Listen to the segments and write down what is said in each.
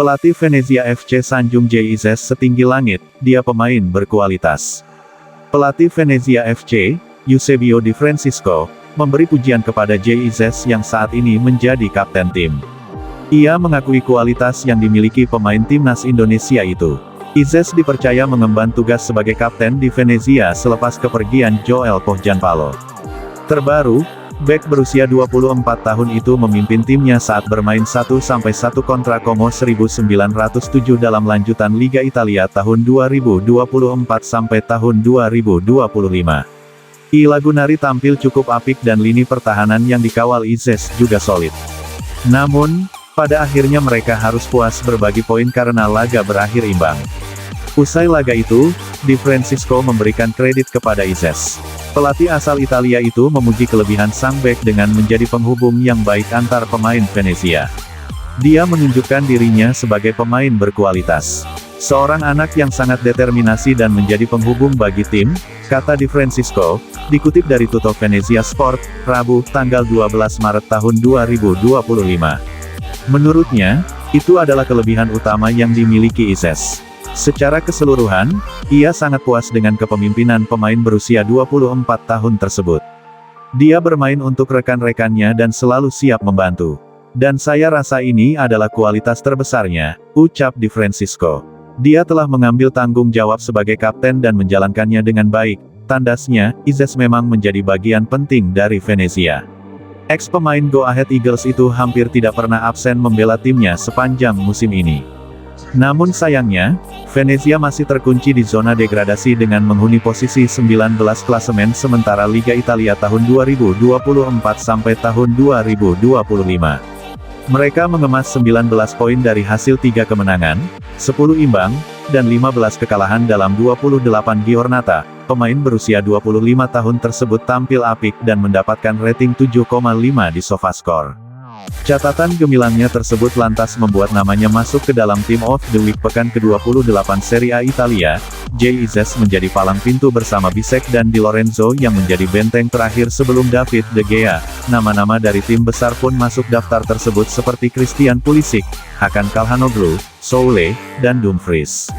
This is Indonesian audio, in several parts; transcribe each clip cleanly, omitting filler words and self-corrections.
Pelatih Venezia FC sanjung JIZS setinggi langit, dia pemain berkualitas. Pelatih Venezia FC, Eusebio Di Francisco, memberi pujian kepada JIZS yang saat ini menjadi kapten tim. Ia mengakui kualitas yang dimiliki pemain timnas Indonesia itu. Izes dipercaya mengemban tugas sebagai kapten di Venezia selepas kepergian Joel Pohjanpalo. Terbaru, bek berusia 24 tahun itu memimpin timnya saat bermain 1-1 kontra Como 1907 dalam lanjutan Liga Italia tahun 2024 sampai tahun 2025. I Lagunari tampil cukup apik dan lini pertahanan yang dikawal Izes juga solid. Namun, pada akhirnya mereka harus puas berbagi poin karena laga berakhir imbang. Usai laga itu, Di Francisco memberikan kredit kepada Izes. Pelatih asal Italia itu memuji kelebihan sang bek dengan menjadi penghubung yang baik antar pemain Venezia. Dia menunjukkan dirinya sebagai pemain berkualitas. Seorang anak yang sangat determinasi dan menjadi penghubung bagi tim, kata Di Francisco, dikutip dari Tutto Venezia Sport, Rabu, tanggal 12 Maret tahun 2025. Menurutnya, itu adalah kelebihan utama yang dimiliki Izes. Secara keseluruhan, ia sangat puas dengan kepemimpinan pemain berusia 24 tahun tersebut. Dia bermain untuk rekan-rekannya dan selalu siap membantu. Dan saya rasa ini adalah kualitas terbesarnya, ucap Di Francisco. Dia telah mengambil tanggung jawab sebagai kapten dan menjalankannya dengan baik. Tandasnya, Izes memang menjadi bagian penting dari Venezia. Ex-pemain Go Ahead Eagles itu hampir tidak pernah absen membela timnya sepanjang musim ini. Namun sayangnya, Venezia masih terkunci di zona degradasi dengan menghuni posisi 19 klasemen sementara Liga Italia tahun 2024 sampai tahun 2025. Mereka mengemas 19 poin dari hasil 3 kemenangan, 10 imbang, dan 15 kekalahan dalam 28 giornata. Pemain berusia 25 tahun tersebut tampil apik dan mendapatkan rating 7,5 di SofaScore. Catatan gemilangnya tersebut lantas membuat namanya masuk ke dalam Team of the Week pekan ke-28 Serie A Italia. JIZS menjadi palang pintu bersama Bisek dan Di Lorenzo yang menjadi benteng terakhir sebelum David De Gea. Nama-nama dari tim besar pun masuk daftar tersebut seperti Christian Pulisic, Hakan Calhanoglu, Soule, dan Dumfries.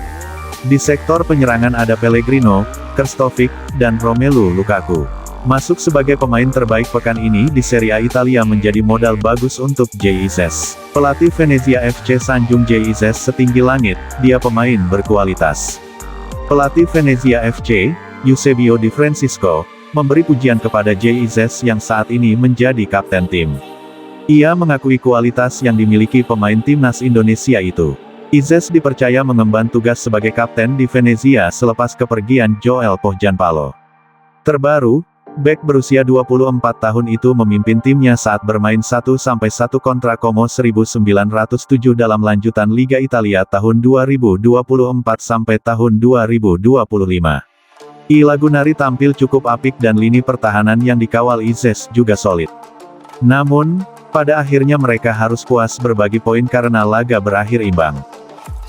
Di sektor penyerangan ada Pellegrino, Krstovic, dan Romelu Lukaku. Masuk sebagai pemain terbaik pekan ini di Serie A Italia menjadi modal bagus untuk JIZS. Pelatih Venezia FC sanjung JIZS setinggi langit, dia pemain berkualitas. Pelatih Venezia FC, Eusebio Di Francisco, memberi pujian kepada JIZS yang saat ini menjadi kapten tim. Ia mengakui kualitas yang dimiliki pemain timnas Indonesia itu. Izes dipercaya mengemban tugas sebagai kapten di Venezia selepas kepergian Joel Pohjanpalo. Terbaru, bek berusia 24 tahun itu memimpin timnya saat bermain 1-1 kontra Como 1907 dalam lanjutan Liga Italia tahun 2024 sampai tahun 2025. I Lagunari tampil cukup apik dan lini pertahanan yang dikawal Izes juga solid. Namun, pada akhirnya mereka harus puas berbagi poin karena laga berakhir imbang.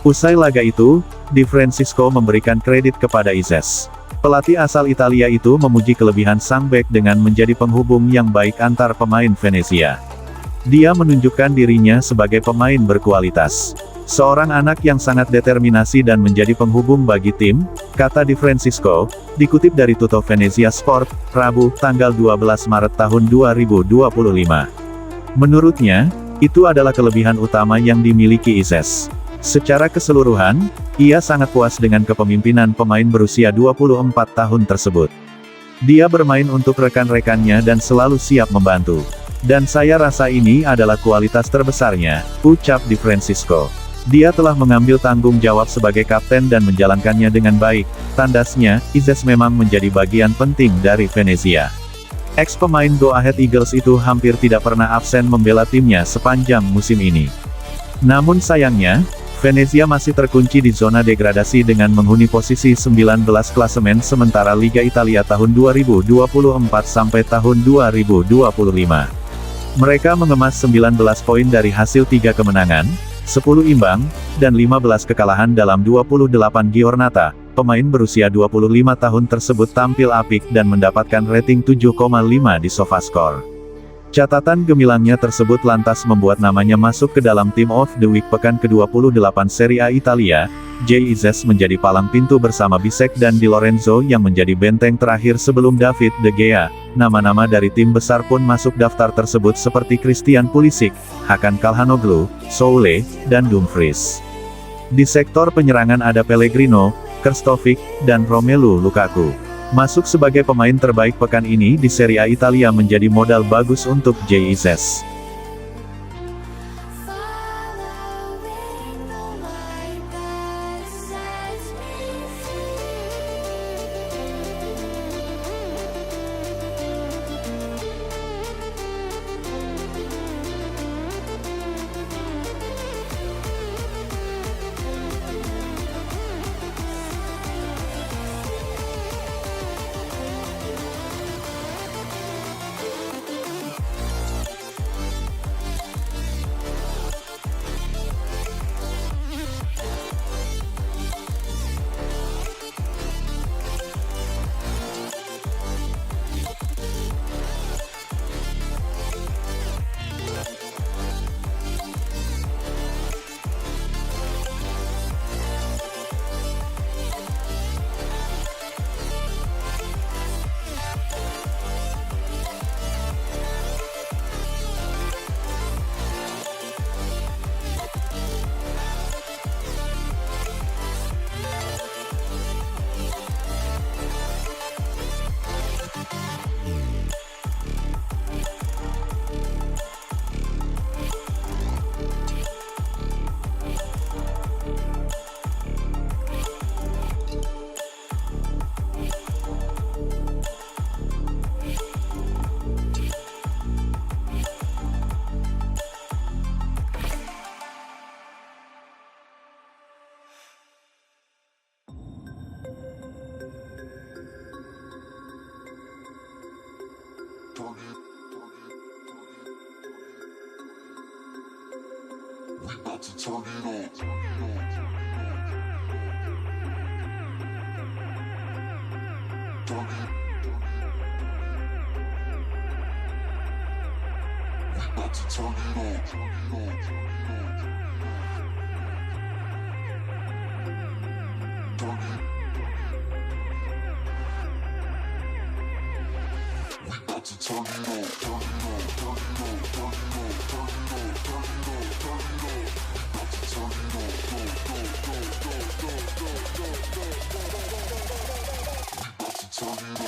Usai laga itu, Di Francisco memberikan kredit kepada Izes. Pelatih asal Italia itu memuji kelebihan sang bek dengan menjadi penghubung yang baik antar pemain Venezia. Dia menunjukkan dirinya sebagai pemain berkualitas. Seorang anak yang sangat determinasi dan menjadi penghubung bagi tim, kata Di Francisco, dikutip dari Tutto Venezia Sport, Rabu, tanggal 12 Maret tahun 2025. Menurutnya, itu adalah kelebihan utama yang dimiliki Izes. Secara keseluruhan, ia sangat puas dengan kepemimpinan pemain berusia 24 tahun tersebut. Dia bermain untuk rekan-rekannya dan selalu siap membantu. Dan saya rasa ini adalah kualitas terbesarnya, ucap Di Francisco. Dia telah mengambil tanggung jawab sebagai kapten dan menjalankannya dengan baik. Tandasnya, Izes memang menjadi bagian penting dari Venezia. Ex-pemain Go Ahead Eagles itu hampir tidak pernah absen membela timnya sepanjang musim ini. Namun sayangnya, Venezia masih terkunci di zona degradasi dengan menghuni posisi 19 klasemen sementara Liga Italia tahun 2024 sampai tahun 2025. Mereka mengemas 19 poin dari hasil 3 kemenangan, 10 imbang, dan 15 kekalahan dalam 28 giornata. Pemain berusia 25 tahun tersebut tampil apik dan mendapatkan rating 7,5 di SofaScore. Catatan gemilangnya tersebut lantas membuat namanya masuk ke dalam Team of the Week pekan ke-28 Serie A Italia. JIZ menjadi palang pintu bersama Bisek dan Di Lorenzo yang menjadi benteng terakhir sebelum David De Gea. Nama-nama dari tim besar pun masuk daftar tersebut seperti Christian Pulisic, Hakan Calhanoglu, Soule, dan Dumfries. Di sektor penyerangan ada Pellegrino, Krstovic, dan Romelu Lukaku. Masuk sebagai pemain terbaik pekan ini di Serie A Italia menjadi modal bagus untuk JIZ. Turn it